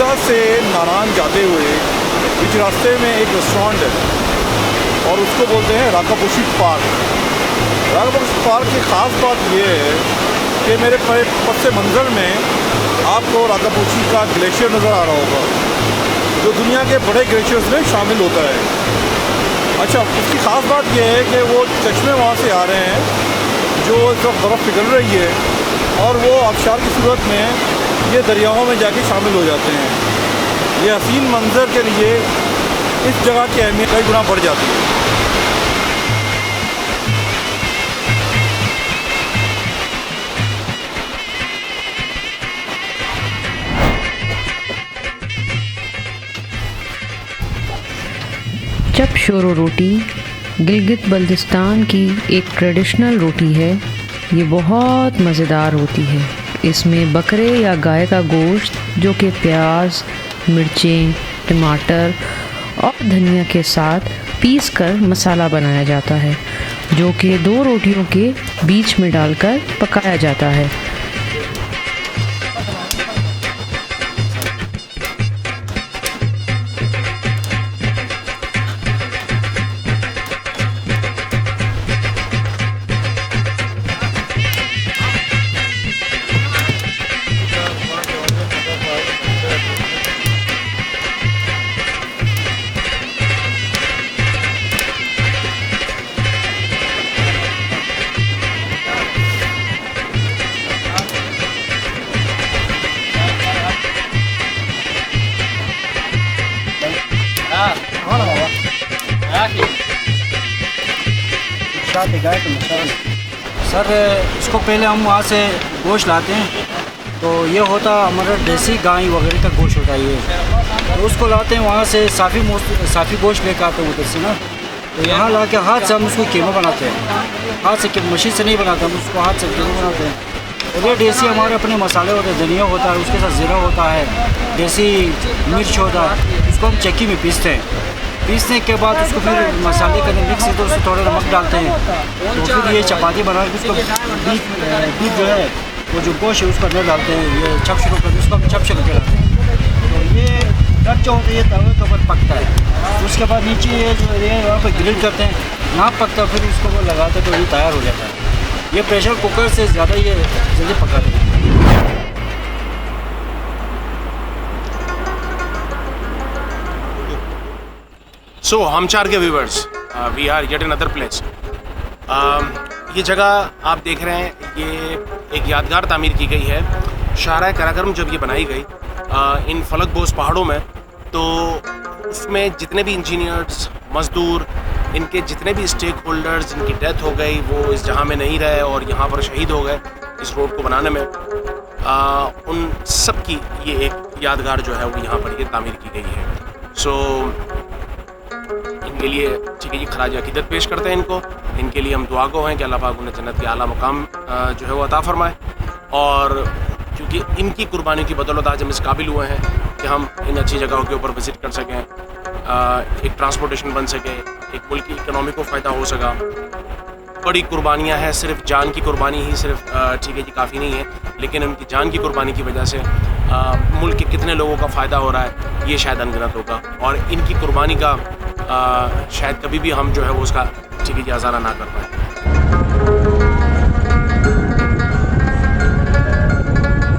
कोटा से नारायण जाते हुए बीच रास्ते में एक रेस्टोरेंट है और उसको बोलते हैं राकापोशी पार्क। राकापोशी पार्क की ख़ास बात यह है कि मेरे पस मंज़र में आपको राकापोशी का ग्लेशियर नज़र आ रहा होगा जो दुनिया के बड़े ग्लेशियर्स में शामिल होता है। अच्छा, उसकी ख़ास बात यह है कि वो चश्मे वहाँ से आ रहे हैं जो इस वक्त बर्फ़ पिघल रही है और वो आबशार की सूरत में ये दरियाओं में जाके शामिल हो जाते हैं। ये हसीन मंज़र के लिए इस जगह की अहमियत कई गुना बढ़ जाती है। चप शोरो रोटी गिलगित बल्तिस्तान की एक ट्रेडिशनल रोटी है। ये बहुत मज़ेदार होती है। इसमें बकरे या गाय का गोश्त जो कि प्याज, मिर्चें, टमाटर और धनिया के साथ पीस कर मसाला बनाया जाता है जो कि 2 रोटियों के बीच में डालकर पकाया जाता है। सर, इसको पहले हम वहाँ से गोश्त लाते हैं तो ये होता हमारा देसी गाय वगैरह का गोश्त होता है ये। तो उसको लाते हैं वहाँ से साफ़ी गोश्त लेकर आते हैं उधर से ना। तो यहाँ ला के हाथ से हम उसको कीमा बनाते हैं। हाथ से मशीन से नहीं बनाते, हम उसको हाथ से कीमा बनाते हैं। और ये देसी हमारे अपने मसाले होते हैं, धनिया होता है, उसके साथ ज़ीरा होता है, देसी मिर्च होता है। उसको हम चक्की में पीसते हैं। पीसने के बाद उसको फिर मसाले के अंदर मिक्स से तो उसमें थोड़ा नमक डालते हैं। तो फिर ये चपाती बना के उसको बीफ जो है वो जो गोश्त है उसको अंदर डालते हैं। ये चप शुरू करते हैं, उसको हम चप शुरू कराते हैं। तो ये कट जो होता है ये तवे के ऊपर पकता है। उसके बाद नीचे ये जो है वहाँ पर ग्रिल करते हैं, ना पकता फिर उसको वो लगाते तो ये तैयार हो जाता है। ये प्रेशर कुकर से ज़्यादा ये जल्दी पकाते हैं। सो हमचार के viewers, we are yet another place. ये जगह आप देख रहे हैं, ये एक यादगार तामीर की गई है। शाहराह काराकोरम जब ये बनाई गई इन फलक बोस पहाड़ों में, तो उसमें जितने भी इंजीनियर्स, मज़दूर, इनके जितने भी स्टेक होल्डर्स जिनकी डेथ हो गई वो इस जगह में नहीं रहे और यहाँ पर शहीद हो गए इस रोड को बनाने में, उन सब की ये एक यादगार जो है वो यहाँ पर ये तामीर की गई है। सो इनके लिए ठीक है जी खराज अकीदत पेश करते हैं इनके लिए हम दुआ गो हैं कि अल्लाह पाक उन्हें जन्नत के आला मुकाम जो है वो अता फरमाए। और क्योंकि इनकी कुर्बानी की बदौलत आज हम इस काबिल हुए हैं कि हम इन अच्छी जगहों के ऊपर विज़िट कर सकें, एक ट्रांसपोर्टेशन बन सके, एक मुल्क की इकनॉमी को फ़ायदा हो सका। बड़ी कुर्बानियाँ हैं, सिर्फ जान की कुर्बानी ही सिर्फ ठीक है जी काफ़ी नहीं है, लेकिन उनकी जान की कुर्बानी की वजह से मुल्क के कितने लोगों का फ़ायदा हो रहा है ये शायद अनगिनत होगा। और इनकी कुर्बानी का शायद कभी भी हम जो है वो उसका ठीक है जी अज़ाना ना कर पाए।